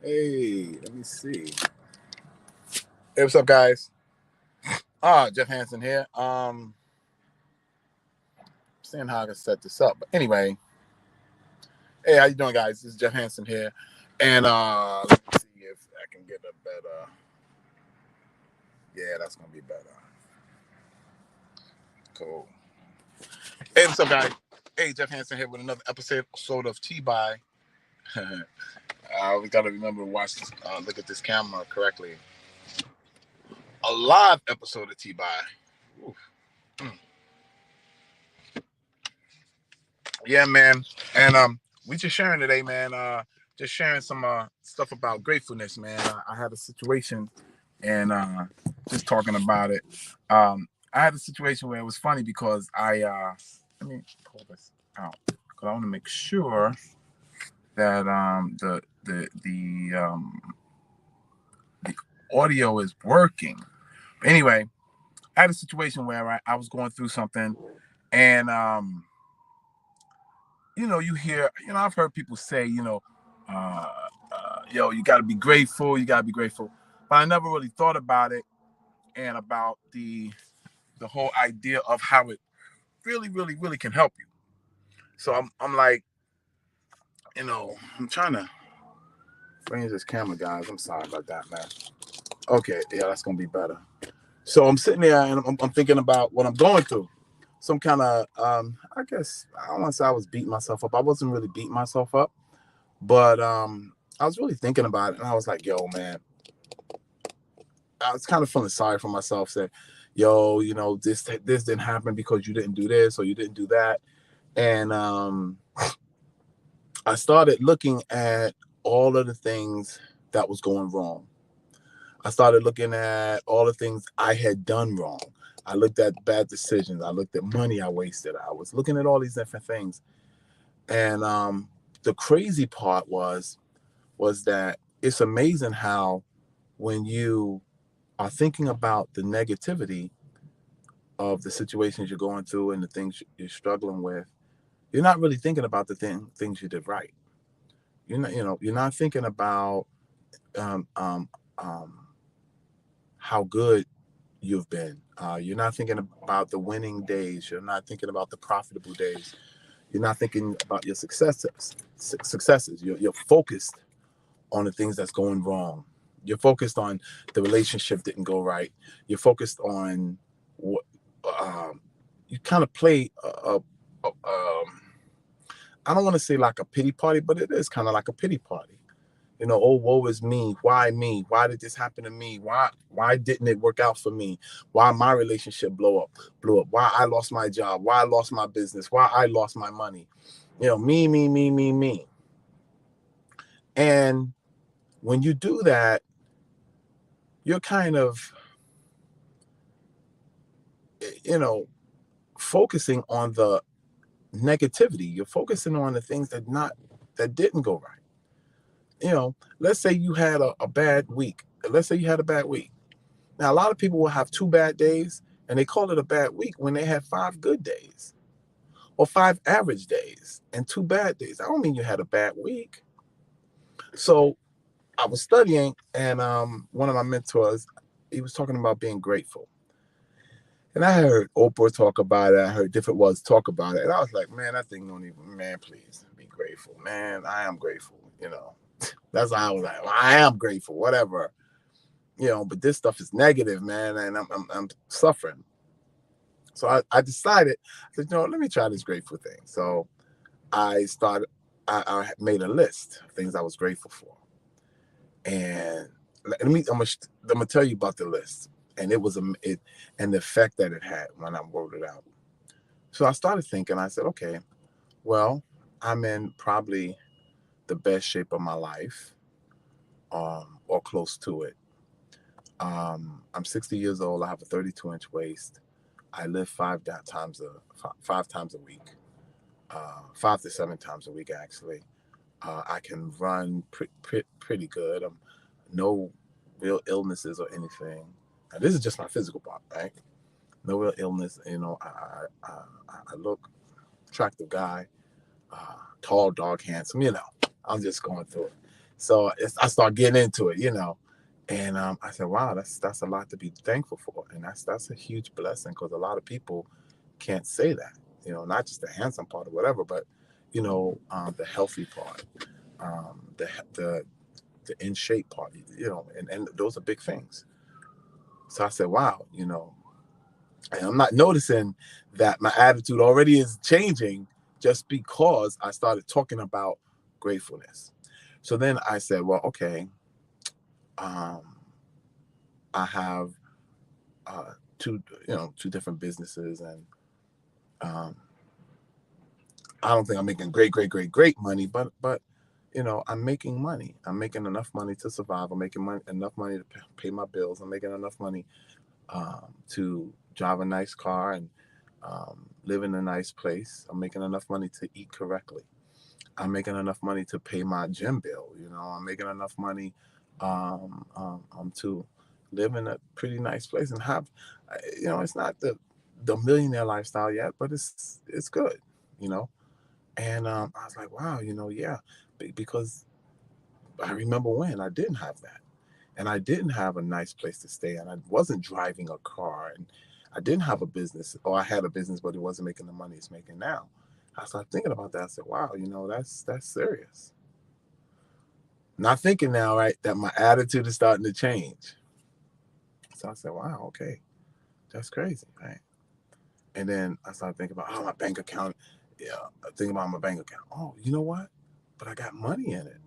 Hey, let me see. Hey, what's up, guys? Jeff Hansen here. Seeing how I can set this up. But anyway, hey, how you doing, guys? This is Jeff Hansen here, and let me see if I can get a better. Yeah, that's gonna be better. Cool. Hey, what's up, guys? Hey, Jeff Hansen here with another episode of T-By. We gotta remember to watch this. Look at this camera correctly. A live episode of T-By. Oof. Mm. Yeah, man. And we just sharing today, man. Just sharing some stuff about gratefulness, man. I had a situation and just talking about it. I had a situation where it was funny because let me pull this out because I want to make sure that the audio is working. Anyway, I had a situation where I was going through something and you hear, I've heard people say, uh, you got to be grateful, you got to be grateful. But I never really thought about it and about the whole idea of how it really, really, really can help you. So I'm like, I'm trying to bring this camera, guys. I'm sorry about that, man. Okay, yeah, that's gonna be better. So I'm sitting there and I'm thinking about what I'm going through. Some kind of, I guess I don't want to say I was beating myself up. I wasn't really beating myself up. But I was really thinking about it, and I was like, "Yo, man," I was kind of feeling sorry for myself. Saying, "Yo, this didn't happen because you didn't do this or you didn't do that." And I started looking at all of the things that was going wrong. I started looking at all the things I had done wrong. I looked at bad decisions. I looked at money I wasted. I was looking at all these different things, and the crazy part was that it's amazing how when you are thinking about the negativity of the situations you're going through and the things you're struggling with, you're not really thinking about the things you did right. You're not thinking about um, um, um, how good you've been. You're not thinking about the winning days. You're not thinking about the profitable days. You're not thinking about your successes. You're focused on the things that's going wrong. You're focused on the relationship didn't go right. You're focused on what you kind of play. I don't want to say like a pity party, but it is kind of like a pity party. Oh, woe is me. Why me? Why did this happen to me? Why didn't it work out for me? Why my relationship blew up? Why I lost my job? Why I lost my business? Why I lost my money? Me, me, me, me, me. And when you do that, you're kind of, you know, focusing on the negativity. You're focusing on the things that didn't go right. Let's say you had a bad week. Let's say you had a bad week. Now, a lot of people will have 2 bad days and they call it a bad week when they have 5 good days or 5 average days and 2 bad days. I don't mean you had a bad week. So I was studying and one of my mentors, he was talking about being grateful. And I heard Oprah talk about it. I heard different ones talk about it. And I was like, man, that thing don't even, man, please be grateful. Man, I am grateful. That's how I was like, well, I am grateful, whatever. But this stuff is negative, man, and I'm suffering. So I decided, I said, let me try this grateful thing. So I started, I made a list of things I was grateful for. And I'm gonna tell you about the list. And and the effect that it had when I wrote it out. So I started thinking, I said, okay, well, I'm in probably the best shape of my life, or close to it. I'm 60 years old. I have a 32-inch waist. I live 5 times a week, 5 to 7 times a week, actually. I can run pretty good. No real illnesses or anything. Now, this is just my physical part, right? No real illness. I look attractive guy, tall, dark, handsome. I'm just going through it. So I start getting into it, and I said, wow, that's a lot to be thankful for, and that's a huge blessing, because a lot of people can't say that, not just the handsome part or whatever, but the healthy part, the the in shape part, and those are big things. So I said, wow, and I'm not noticing that my attitude already is changing just because I started talking about gratefulness. So then I said, well, okay, um, I have two, two different businesses, and um, I don't think I'm making great money, but I'm making money. I'm making enough money to survive. I'm making enough money to pay my bills. I'm making enough money to drive a nice car and live in a nice place. I'm making enough money to eat correctly. I'm making enough money to pay my gym bill. I'm making enough money to live in a pretty nice place and have, it's not the millionaire lifestyle yet, but it's good, you know. And I was like, wow, yeah, because I remember when I didn't have that, and I didn't have a nice place to stay, and I wasn't driving a car, and I didn't have a business, or I had a business, but it wasn't making the money it's making now. I started thinking about that. I said, wow, that's serious. Not thinking now, right, that my attitude is starting to change. So I said, wow, okay, that's crazy, right? And then I started thinking about, oh, my bank account. Yeah, thinking about my bank account. Oh, you know what? But I got money in it.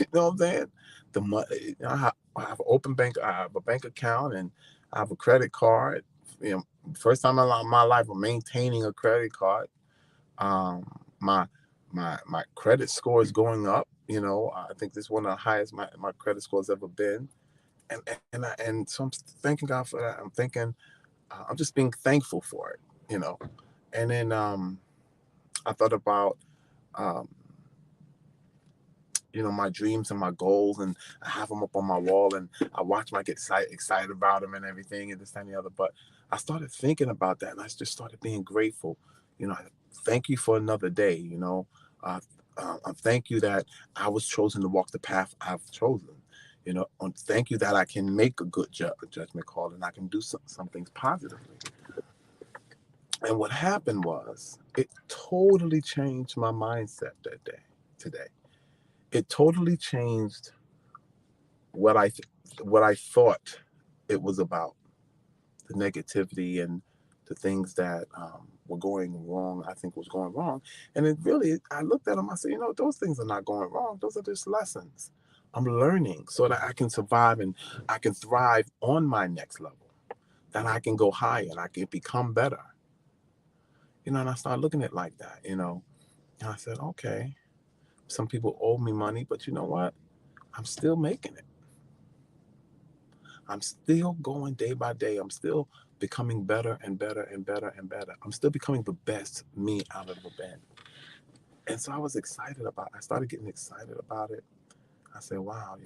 You know what I'm saying? The money. I have an open bank. I have a bank account, and I have a credit card. First time in my life, I'm maintaining a credit card. Um, my my credit score is going up. I think this is one of the highest my credit score has ever been. And so I'm thanking God for that. I'm thinking, I'm just being thankful for it. And then I thought about um, my dreams and my goals, and I have them up on my wall, and I watch them, I get excited about them and everything, and this and the other. But I started thinking about that, and I just started being grateful. Thank you for another day. Uh, thank you that I was chosen to walk the path I've chosen. Thank you that I can make a good judgment call, and I can do some things positively. And what happened was, it totally changed my mindset that day, today. It totally changed what I thought it was about, the negativity and the things that were going wrong. I think was going wrong, and it really. I looked at them. I said, those things are not going wrong. Those are just lessons. I'm learning so that I can survive and I can thrive on my next level. That I can go higher and I can become better. And I started looking at it like that. And I said, okay, some people owe me money, but you know what? I'm still making it. I'm still going day by day. I'm still becoming better and better and better and better. I'm still becoming the best me I've ever been. And so I started getting excited about it. I said, wow,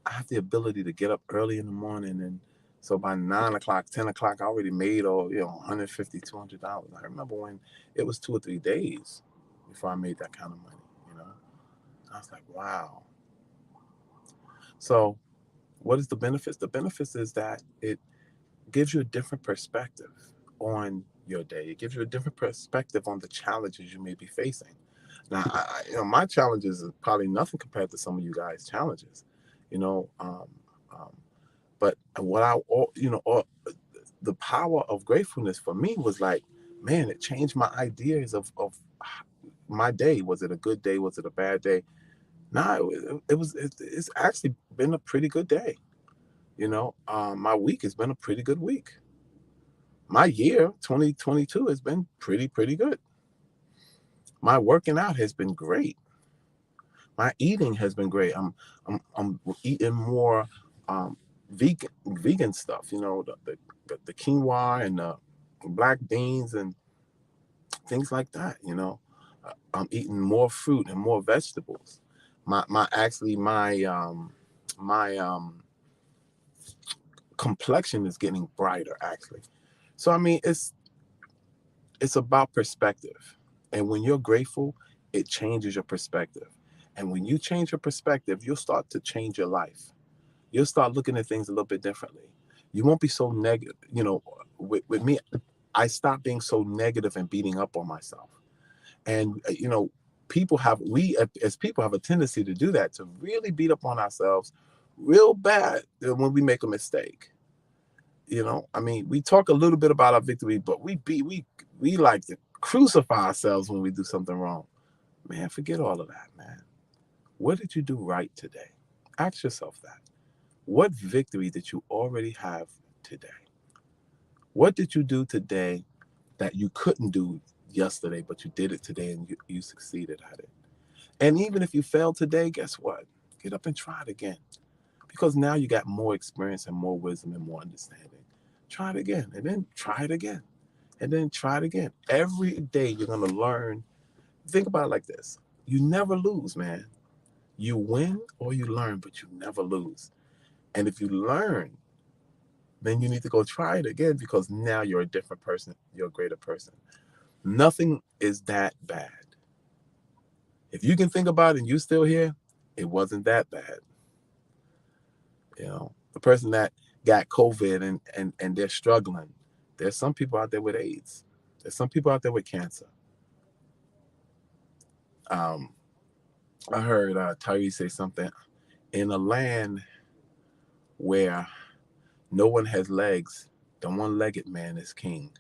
I have the ability to get up early in the morning. And so by 9 o'clock, 10 o'clock, I already made, $150, $200. I remember when it was 2 or 3 days before I made that kind of money. I was like, wow. So what is the benefits? The benefits is that it gives you a different perspective on your day. It gives you a different perspective on the challenges you may be facing. Now, my challenges is probably nothing compared to some of you guys' challenges, you know. Um, but what the power of gratefulness for me was like, man, it changed my ideas of my day. Was it a good day? Was it a bad day? No, it's actually been a pretty good day. My week has been a pretty good week. My year 2022 has been pretty good. My working out has been great. My eating has been great. I'm eating more vegan stuff. The quinoa and the black beans and things like that. I'm eating more fruit and more vegetables. My complexion is getting brighter actually. So I mean, it's about perspective, and when you're grateful, it changes your perspective. And when you change your perspective, you'll start to change your life. You'll start looking at things a little bit differently. You won't be so negative. With me, I stopped being so negative and beating up on myself. And we as people have a tendency to do that, to really beat up on ourselves real bad when we make a mistake. I mean, we talk a little bit about our victory, but we like to crucify ourselves when we do something wrong. Man, forget all of that, man. What did you do right today? Ask yourself that. What victory did you already have today? What did you do today that you couldn't do yesterday, but you did it today and you succeeded at it? And even if you failed today, guess what? Get up and try it again. Because now you got more experience and more wisdom and more understanding. Try it again, and then try it again, and then try it again. Every day you're going to learn. Think about it like this. You never lose, man. You win or you learn, but you never lose. And if you learn, then you need to go try it again, because now you're a different person. You're a greater person. Nothing is that bad. If you can think about it and you're still here, it wasn't that bad. The person that got COVID and they're struggling. There's some people out there with AIDS. There's some people out there with cancer. I heard Tyree say something. In a land where no one has legs, the one-legged man is king.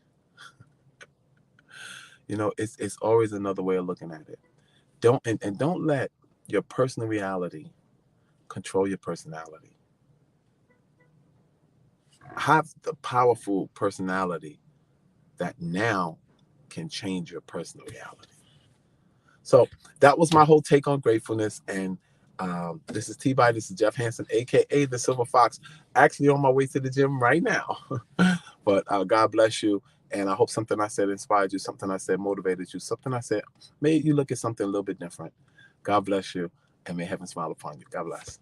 It's always another way of looking at it. Don't let your personal reality control your personality. Have the powerful personality that now can change your personal reality. So that was my whole take on gratefulness. And this is TBYE. This is Jeff Hansen, aka the Silver Fox. Actually on my way to the gym right now. But God bless you. And I hope something I said inspired you, something I said motivated you, something I said made you look at something a little bit different. God bless you, and may heaven smile upon you. God bless.